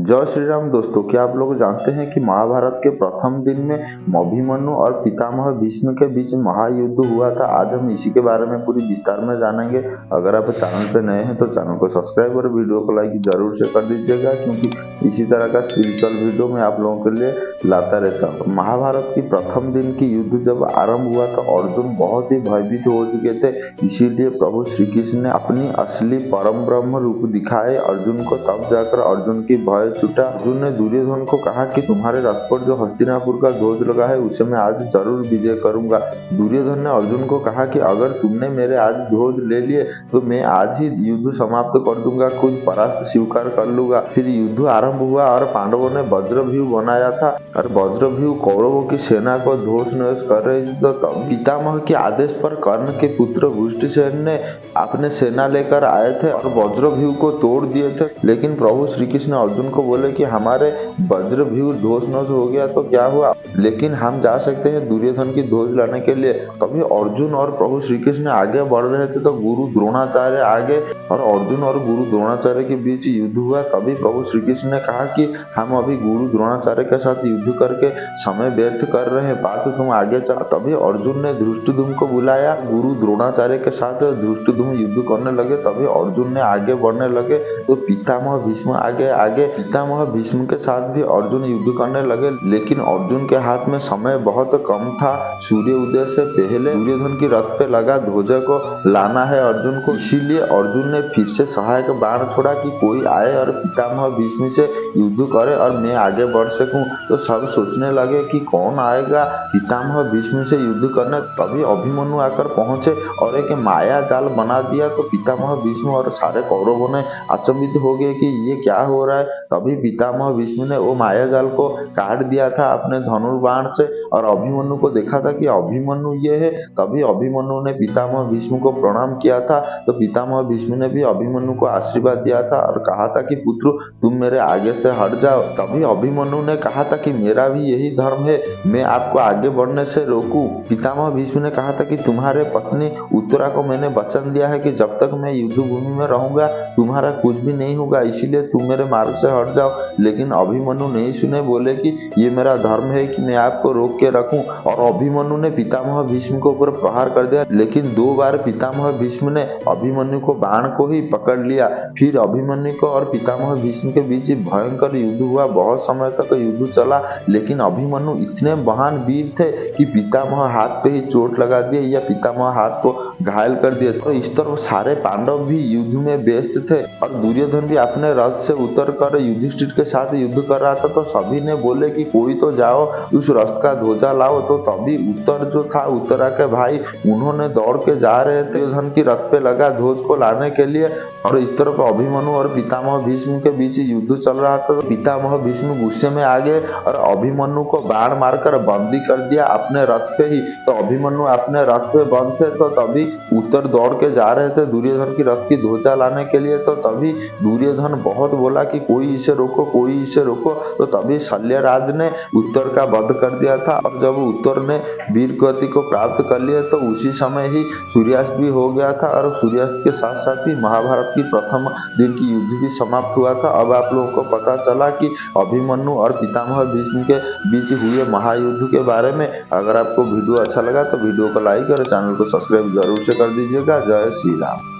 जय श्री राम दोस्तों, क्या आप लोग जानते हैं कि महाभारत के प्रथम दिन में अभिमन्यु और पितामह भीष्म के बीच महायुद्ध हुआ था। आज हम इसी के बारे में पूरी विस्तार में जानेंगे। अगर आप चैनल पे नए हैं तो चैनल को सब्सक्राइब और वीडियो को लाइक जरूर से कर दीजिएगा, क्योंकि इसी तरह का स्पिरिचुअल वीडियो मैं आप लोगों के लिए लाता रहता हूँ। महाभारत की प्रथम दिन की युद्ध जब आरंभ हुआ तो अर्जुन बहुत ही भयभीत हो चुके थे। इसीलिए प्रभु श्री कृष्ण ने अपनी असली परम ब्रह्म रूप दिखाए अर्जुन को। तब जाकर अर्जुन की भय छूटा। अर्जुन ने दुर्योधन को कहा कि तुम्हारे रथ पर जो हस्तिनापुर का ध्वज लगा है उसे मैं आज जरूर विजय करूंगा। दुर्योधन ने अर्जुन को कहा कि अगर तुमने मेरे आज ध्वज ले लिए तो मैं आज ही युद्ध समाप्त कर दूंगा, खुद परास्त स्वीकार कर लूंगा। फिर युद्ध आरंभ हुआ और पांडवों ने वज्रव्यूह बनाया था और वज्रव्यूह कौरवों की सेना को ध्वस्त नष्ट कर रही थी। तो पितामह के आदेश पर कर्ण के पुत्र वृष्टिसेन ने अपने सेना लेकर आए थे और वज्रव्यूह को तोड़ दिए थे। लेकिन प्रभु श्री कृष्ण अर्जुन को बोले कि हमारे वज्रव्यूह ध्वस्त नष्ट हो गया तो क्या हुआ, लेकिन हम जा सकते हैं दुर्योधन की ध्वज लाने के लिए। तभी अर्जुन और प्रभु श्री कृष्ण आगे बढ़ रहे थे तो गुरु द्रोणाचार्य आगे और अर्जुन और गुरु द्रोणाचार्य के बीच युद्ध हुआ। तभी प्रभु श्री कृष्ण ने कहा कि हम अभी गुरु द्रोणाचार्य के साथ युद्ध करके समय व्यर्थ कर रहे हैं, बात तुम आगे चला। तभी अर्जुन ने धृष्टद्युम्न को बुलाया। गुरु द्रोणाचार्य के साथ धृष्टद्युम्न युद्ध करने लगे। तभी अर्जुन ने आगे बढ़ने लगे तो पितामह भीष्म आगे पितामह भीष्म के साथ भी अर्जुन युद्ध करने लगे। लेकिन अर्जुन के हाथ में समय बहुत कम था। सूर्य उदय से पहले दुर्योधन की रथ पे लगा ध्वज को लाना है अर्जुन को। इसीलिए अर्जुन ने फिर से सहायक बाण छोड़ा कि कोई आए और पितामह भीष्म से युद्ध करे और मैं आगे बढ़ सकूं। तो सब सोचने लगे कि कौन आएगा पितामह भीष्म से युद्ध करने। तभी अभिमन्यु आकर पहुंचे और एक माया जाल बना दिया। तो पितामह भीष्म और सारे कौरवों ने अचंभित हो गए कि ये क्या हो रहा है। तभी पितामह भीष्म ने वो माया जाल को काट दिया था अपने धनुर्बाण से और अभिमन्यु को देखा था कि अभिमन्यु ये है। तभी अभिमन्यु ने पितामह भीष्म को प्रणाम किया था। तो पितामह भीष्म ने भी अभिमन्यु को आशीर्वाद दिया था और कहा था कि पुत्र तुम मेरे आगे से हट जाओ। तभी अभिमन्यु ने कहा था कि मेरा भी यही धर्म है, मैं आपको आगे बढ़ने से रोकूं। पितामह भीष्म ने कहा था कि तुम्हारे पत्नी उत्तरा को मैंने वचन दिया है कि जब तक मैं युद्ध भूमि में रहूंगा तुम्हारा कुछ भी नहीं होगा, इसीलिए तुम मेरे मार्ग से हट जाओ। लेकिन अभिमन्यु नहीं सुने, बोले कि ये मेरा धर्म है कि मैं आपको रोक के रखूं। और अभिमन्यु ने पितामह भीष्म के ऊपर प्रहार कर दिया। लेकिन 2 बार पितामह भीष्म ने अभिमन्यु को बाण को ही पकड़ लिया। फिर अभिमन्यु को और पितामह भीष्म के बीच भयंकर युद्ध हुआ। बहुत समय तक युद्ध चला, लेकिन अभिमन्यु इतने महान वीर थे कि पितामह हाथ पे ही चोट लगा दिए या पितामह हाथ को घायल कर दिए। तो इस तरह सारे पांडव भी युद्ध में व्यस्त थे और दुर्योधन भी अपने रथ से उतर कर युधिष्ठिर के साथ युद्ध कर रहा था। तो सभी ने बोले कि कोई तो जाओ उस रथ का ध्वजा लाओ। तो तभी उत्तर जो था, उत्तरा के भाई, उन्होंने दौड़ के जा रहे थे दुर्योधन की रथ पे लगा ध्वज को लाने के लिए। और इस तरफ अभिमन्यु और पितामह भीष्म के बीच युद्ध चल रहा था। तो पितामह भीष्म गुस्से में आ गए और अभिमन्यु को बाण मारकर बंदी कर दिया अपने रथ पे ही। तो अभिमन्यु अपने रथ पे बंद थे। तो तभी उत्तर दौड़ के जा रहे थे दुर्योधन की रथ की ध्वजा लाने के लिए। तो तभी दुर्योधन बहुत बोला कि कोई इसे रोको, कोई इसे रोको। तो तभी शल्यराज ने उत्तर का वध कर दिया था। और जब उत्तर ने वीर गति को प्राप्त कर लिया तो उसी समय ही सूर्यास्त भी हो गया था। और सूर्यास्त के साथ साथ ही महाभारत की प्रथम दिन की युद्ध भी समाप्त हुआ था। अब आप लोगों को पता चला कि अभिमन्यु और पितामह भीष्म के बीच हुए महायुद्ध के बारे में। अगर आपको वीडियो अच्छा लगा तो वीडियो को लाइक और चैनल को सब्सक्राइब जरूर से कर दीजिएगा। जय श्री राम।